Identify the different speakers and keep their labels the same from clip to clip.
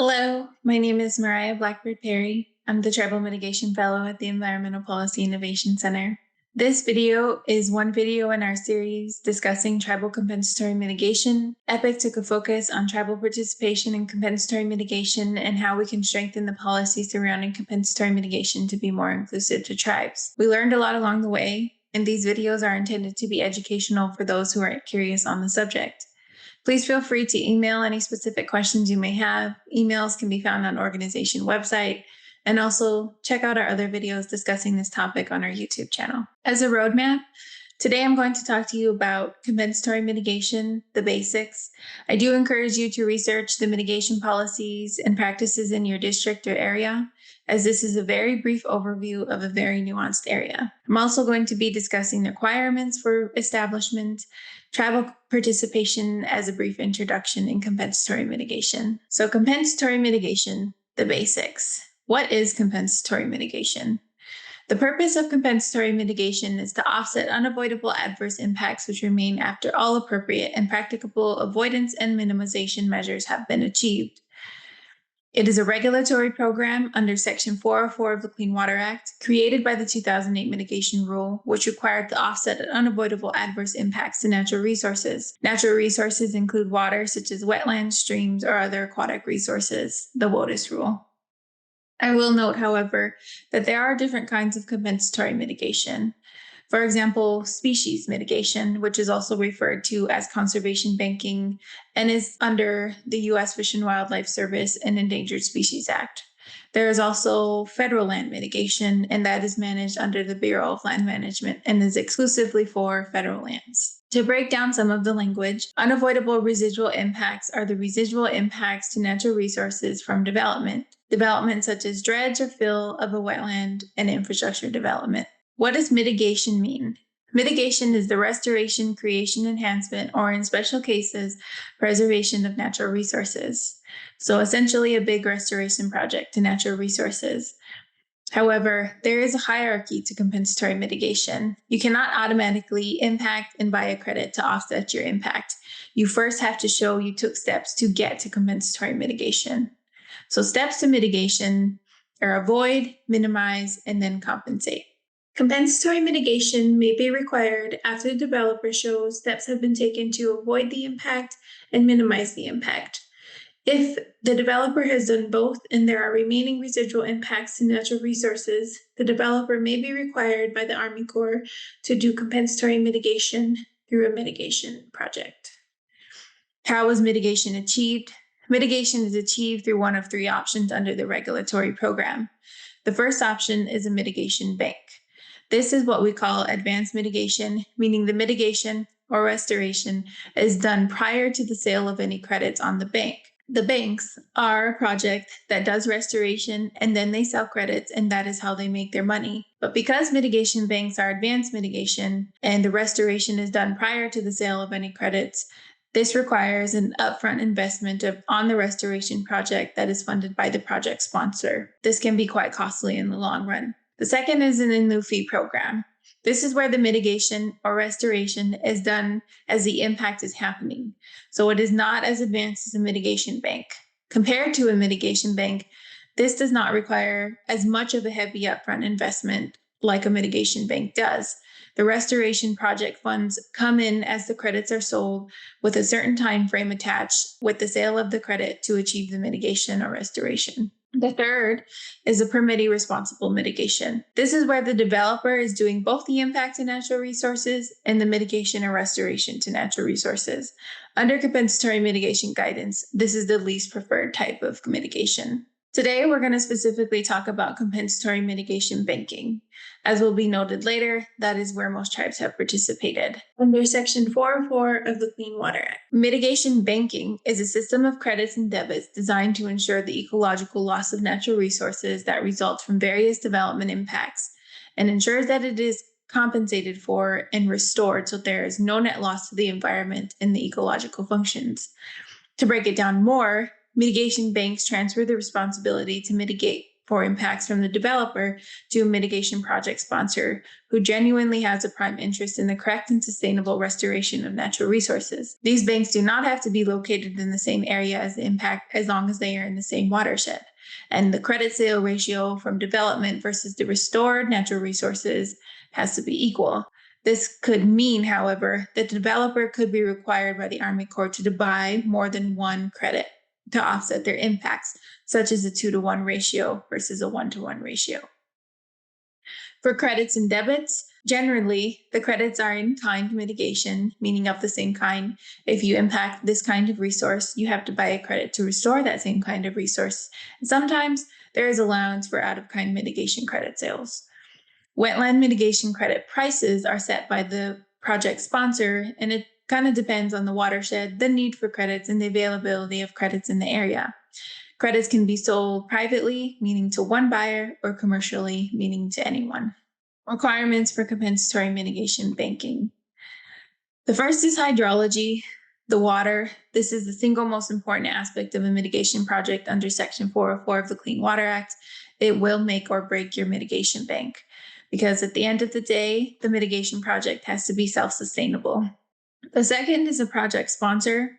Speaker 1: Hello, my name is Mariah Blackbird Perry. I'm the Tribal Mitigation Fellow at the Environmental Policy Innovation Center. This video is one video in our series discussing tribal compensatory mitigation. EPIC took a focus on tribal participation in compensatory mitigation and how we can strengthen the policy surrounding compensatory mitigation to be more inclusive to tribes. We learned a lot along the way, and these videos are intended to be educational for those who are curious on the subject. Please feel free to email any specific questions you may have. Emails can be found on organization website, and also check out our other videos discussing this topic on our YouTube channel. As a roadmap, today I'm going to talk to you about compensatory mitigation, the basics. I do encourage you to research the mitigation policies and practices in your district or area, as this is a very brief overview of a very nuanced area. I'm also going to be discussing the requirements for establishment, tribal participation as a brief introduction in compensatory mitigation. So compensatory mitigation, the basics. What is compensatory mitigation? The purpose of compensatory mitigation is to offset unavoidable adverse impacts which remain after all appropriate and practicable avoidance and minimization measures have been achieved. It is a regulatory program under Section 404 of the Clean Water Act, created by the 2008 mitigation rule, which required the offset of unavoidable adverse impacts to natural resources. Natural resources include water, such as wetlands, streams, or other aquatic resources, the WOTUS rule. I will note, however, that there are different kinds of compensatory mitigation. For example, species mitigation, which is also referred to as conservation banking and is under the U.S. Fish and Wildlife Service and Endangered Species Act. There is also federal land mitigation, and that is managed under the Bureau of Land Management and is exclusively for federal lands. To break down some of the language, unavoidable residual impacts are the residual impacts to natural resources from development such as dredge or fill of a wetland and infrastructure development. What does mitigation mean? Mitigation is the restoration, creation, enhancement, or in special cases, preservation of natural resources. So essentially a big restoration project to natural resources. However, there is a hierarchy to compensatory mitigation. You cannot automatically impact and buy a credit to offset your impact. You first have to show you took steps to get to compensatory mitigation. So steps to mitigation are avoid, minimize, and then compensate. Compensatory mitigation may be required after the developer shows steps have been taken to avoid the impact and minimize the impact. If the developer has done both and there are remaining residual impacts to natural resources, the developer may be required by the Army Corps to do compensatory mitigation through a mitigation project. How is mitigation achieved? Mitigation is achieved through one of three options under the regulatory program. The first option is a mitigation bank. This is what we call advanced mitigation, meaning the mitigation or restoration is done prior to the sale of any credits on the bank. The banks are a project that does restoration and then they sell credits, and that is how they make their money. But because mitigation banks are advanced mitigation and the restoration is done prior to the sale of any credits, this requires an upfront investment on the restoration project that is funded by the project sponsor. This can be quite costly in the long run. The second is an in-lieu-fee program. This is where the mitigation or restoration is done as the impact is happening. So it is not as advanced as a mitigation bank. Compared to a mitigation bank, this does not require as much of a heavy upfront investment like a mitigation bank does. The restoration project funds come in as the credits are sold with a certain time frame attached with the sale of the credit to achieve the mitigation or restoration. The third is a permittee responsible mitigation. This is where the developer is doing both the impact to natural resources and the mitigation or restoration to natural resources. Under compensatory mitigation guidance, this is the least preferred type of mitigation. Today, we're going to specifically talk about compensatory mitigation banking. As will be noted later, that is where most tribes have participated. Under Section 404 of the Clean Water Act, mitigation banking is a system of credits and debits designed to ensure the ecological loss of natural resources that results from various development impacts and ensures that it is compensated for and restored so there is no net loss to the environment and the ecological functions. To break it down more, mitigation banks transfer the responsibility to mitigate for impacts from the developer to a mitigation project sponsor who genuinely has a prime interest in the correct and sustainable restoration of natural resources. These banks do not have to be located in the same area as the impact as long as they are in the same watershed. And the credit sale ratio from development versus the restored natural resources has to be equal. This could mean, however, that the developer could be required by the Army Corps to buy more than one credit to offset their impacts, such as a 2-to-1 ratio versus a 1-to-1 ratio. For credits and debits, generally, the credits are in kind mitigation, meaning of the same kind. If you impact this kind of resource, you have to buy a credit to restore that same kind of resource. And sometimes there is allowance for out-of-kind mitigation credit sales. Wetland mitigation credit prices are set by the project sponsor, and it kind of depends on the watershed, the need for credits, and the availability of credits in the area. Credits can be sold privately, meaning to one buyer, or commercially, meaning to anyone. Requirements for compensatory mitigation banking. The first is hydrology, the water. This is the single most important aspect of a mitigation project under Section 404 of the Clean Water Act. It will make or break your mitigation bank, because at the end of the day, the mitigation project has to be self-sustainable. The second is a project sponsor.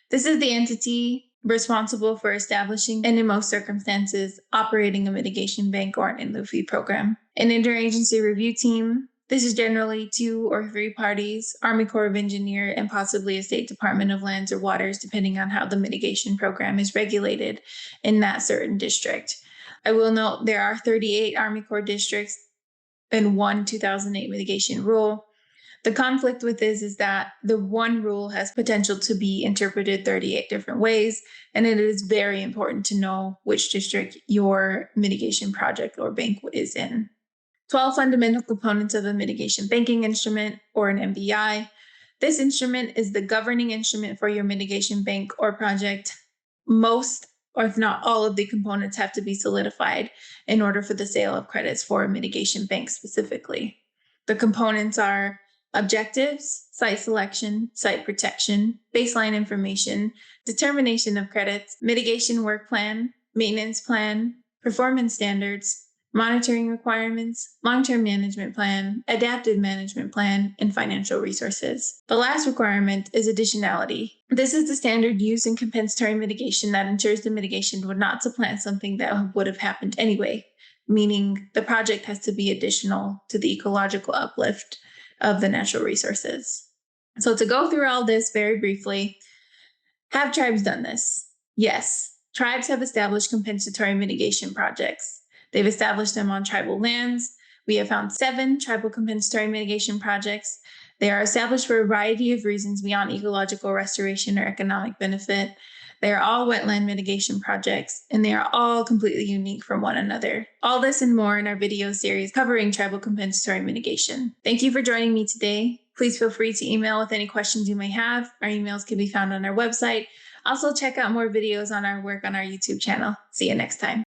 Speaker 1: This is the entity responsible for establishing and, in most circumstances, operating a mitigation bank or an in-lieu fee program. An interagency review team. This is generally 2 or 3 parties, Army Corps of Engineers, and possibly a State Department of Lands or Waters, depending on how the mitigation program is regulated in that certain district. I will note there are 38 Army Corps districts and 1 2008 mitigation rule. The conflict with this is that the one rule has potential to be interpreted 38 different ways, and it is very important to know which district your mitigation project or bank is in. 12 fundamental components of a mitigation banking instrument, or an MBI. This instrument is the governing instrument for your mitigation bank or project. Most, or if not all, of the components have to be solidified in order for the sale of credits for a mitigation bank specifically. The components are objectives, site selection, site protection, baseline information, determination of credits, mitigation work plan, maintenance plan, performance standards, monitoring requirements, long-term management plan, adaptive management plan, and financial resources. The last requirement is additionality. This is the standard used in compensatory mitigation that ensures the mitigation would not supplant something that would have happened anyway, meaning the project has to be additional to the ecological uplift of the natural resources. So to go through all this very briefly, have tribes done this? Yes, tribes have established compensatory mitigation projects. They've established them on tribal lands. We have found 7 tribal compensatory mitigation projects. They are established for a variety of reasons beyond ecological restoration or economic benefit. They are all wetland mitigation projects, and they are all completely unique from one another. All this and more in our video series covering tribal compensatory mitigation. Thank you for joining me today. Please feel free to email with any questions you may have. Our emails can be found on our website. Also, check out more videos on our work on our YouTube channel. See you next time.